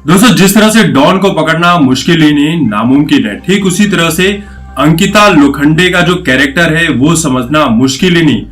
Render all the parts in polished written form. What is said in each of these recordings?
दोस्तों, जिस तरह से डॉन को पकड़ना मुश्किल ही नहीं नामुमकिन है, ठीक उसी तरह से अंकिता लोखंडे का जो कैरेक्टर है वो समझना मुश्किल ही नहीं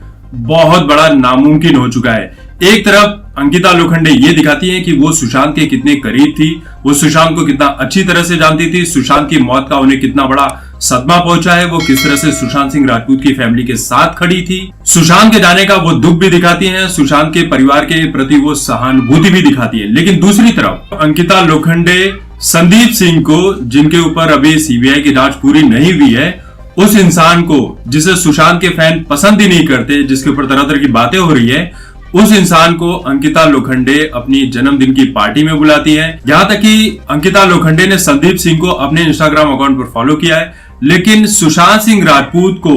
बहुत बड़ा नामुमकिन हो चुका है। एक तरफ अंकिता लोखंडे ये दिखाती है कि वो सुशांत के कितने करीब थी, वो सुशांत को कितना अच्छी तरह से जानती थी, सुशांत की मौत का उन्हें कितना बड़ा सदमा पहुंचा है, वो किस तरह से सुशांत सिंह राजपूत की फैमिली के साथ खड़ी थी। सुशांत के जाने का वो दुख भी दिखाती हैं, सुशांत के परिवार के प्रति वो सहानुभूति भी दिखाती है। लेकिन दूसरी तरफ अंकिता लोखंडे संदीप सिंह को, जिनके ऊपर अभी सीबीआई की जांच पूरी नहीं हुई है, उस इंसान को जिसे सुशांत के फैन पसंद ही नहीं करते, जिसके ऊपर तरह तरह की बातें हो रही है, उस इंसान को अंकिता लोखंडे अपनी जन्मदिन की पार्टी में बुलाती है। यहां तक कि अंकिता लोखंडे ने संदीप सिंह को अपने इंस्टाग्राम अकाउंट पर फॉलो किया है, लेकिन सुशांत सिंह राजपूत को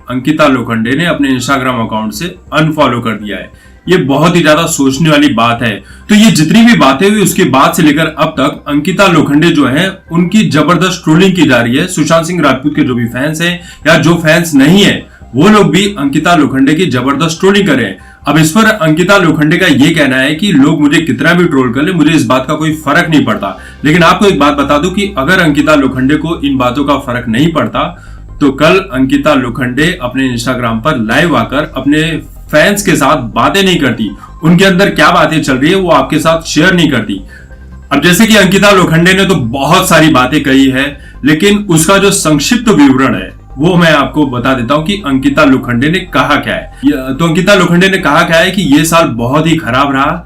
अंकिता लोखंडे ने अपने इंस्टाग्राम अकाउंट से अनफॉलो कर दिया है। ये बहुत ही ज्यादा सोचने वाली बात है। तो ये जितनी भी बातें हुई उसके बाद से लेकर अब तक अंकिता लोखंडे जो है उनकी जबरदस्त ट्रोलिंग की जा रही है। सुशांत सिंह राजपूत के जो भी फैंस हैं या जो फैंस नहीं है वो लोग भी अंकिता लोखंडे की जबरदस्त ट्रोलिंग करें। अब इस पर अंकिता लोखंडे का ये कहना है कि लोग मुझे कितना भी ट्रोल कर ले, मुझे इस बात का कोई फर्क नहीं पड़ता। लेकिन आपको एक बात बता दूं कि अगर अंकिता लोखंडे को इन बातों का फर्क नहीं पड़ता तो कल अंकिता लोखंडे अपने इंस्टाग्राम पर लाइव आकर अपने फैंस के साथ बातें नहीं करती, उनके अंदर क्या बातें चल रही है वो आपके साथ शेयर नहीं करती। अब जैसे कि अंकिता लोखंडे ने तो बहुत सारी बातें कही है, लेकिन उसका जो संक्षिप्त विवरण है वो मैं आपको बता देता हूं कि अंकिता लोखंडे ने कहा क्या है। तो अंकिता लोखंडे ने कहा क्या है कि ये साल बहुत ही खराब रहा,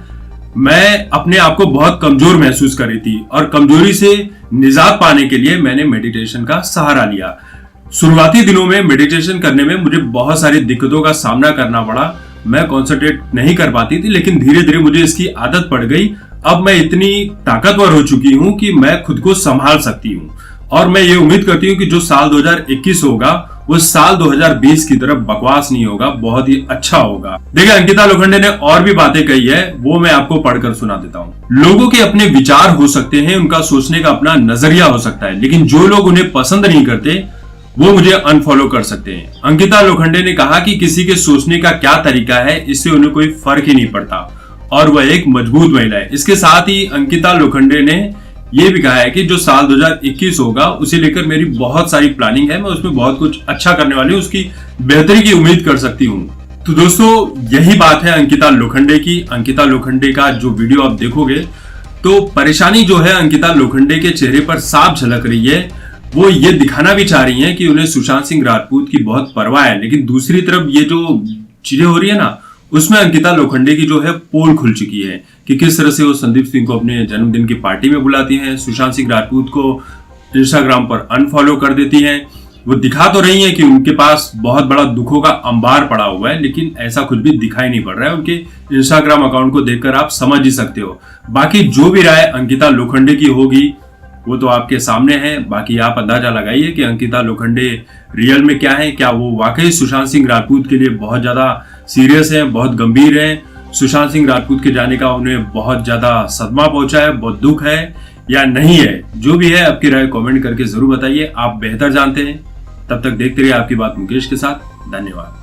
मैं अपने आप को बहुत कमजोर महसूस कर रही थी और कमजोरी से निजात पाने के लिए मैंने मेडिटेशन का सहारा लिया। शुरुआती दिनों में मेडिटेशन करने में मुझे बहुत सारी दिक्कतों का सामना करना पड़ा, मैं कॉन्सेंट्रेट नहीं कर पाती थी, लेकिन धीरे धीरे मुझे इसकी आदत पड़ गई। अब मैं इतनी ताकतवर हो चुकी हूं कि मैं खुद को संभाल सकती हूं और मैं ये उम्मीद करती हूं कि जो साल 2021 होगा वो साल 2020 की तरफ बकवास नहीं होगा, बहुत ही अच्छा होगा। देखिए, अंकिता लोखंडे ने और भी बातें कही है, वो मैं आपको पढ़कर सुना देता हूं। लोगों के अपने विचार हो सकते हैं, उनका सोचने का अपना नजरिया हो सकता है, लेकिन जो लोग उन्हें पसंद नहीं करते वो मुझे अनफॉलो कर सकते हैं। अंकिता लोखंडे ने कहा कि किसी के सोचने का क्या तरीका है इससे उन्हें कोई फर्क ही नहीं पड़ता और वह एक मजबूत महिला है। इसके साथ ही अंकिता लोखंडे ने यह भी कहा है कि जो साल 2021 होगा उसे लेकर मेरी बहुत सारी प्लानिंग है, मैं उसमें बहुत कुछ अच्छा करने वाली हूँ, उसकी बेहतरी की उम्मीद कर सकती हूँ। तो दोस्तों, यही बात है अंकिता लोखंडे की। अंकिता लोखंडे का जो वीडियो आप देखोगे तो परेशानी जो है अंकिता लोखंडे के चेहरे पर साफ झलक रही है। वो ये दिखाना भी चाह रही हैं कि उन्हें सुशांत सिंह राजपूत की बहुत परवाह है, लेकिन दूसरी तरफ ये जो चीजें हो रही है ना उसमें अंकिता लोखंडे की जो है पोल खुल चुकी है कि किस तरह से वो संदीप सिंह को अपने जन्मदिन की पार्टी में बुलाती हैं, सुशांत सिंह राजपूत को इंस्टाग्राम पर अनफॉलो कर देती हैं। वो दिखा तो रही है कि उनके पास बहुत बड़ा दुखों का अंबार पड़ा हुआ है, लेकिन ऐसा कुछ भी दिखाई नहीं पड़ रहा है। उनके इंस्टाग्राम अकाउंट को देखकर आप समझ ही सकते हो। बाकी जो भी राय अंकिता लोखंडे की होगी वो तो आपके सामने है। बाकी आप अंदाजा लगाइए कि अंकिता लोखंडे रियल में क्या है, क्या वो वाकई सुशांत सिंह राजपूत के लिए बहुत ज्यादा सीरियस है, बहुत गंभीर है, सुशांत सिंह राजपूत के जाने का उन्हें बहुत ज्यादा सदमा पहुंचा है, बहुत दुख है या नहीं है। जो भी है आपकी राय कमेंट करके जरूर बताइए, आप बेहतर जानते हैं। तब तक देखते रहिए आपकी बात मुकेश के साथ। धन्यवाद।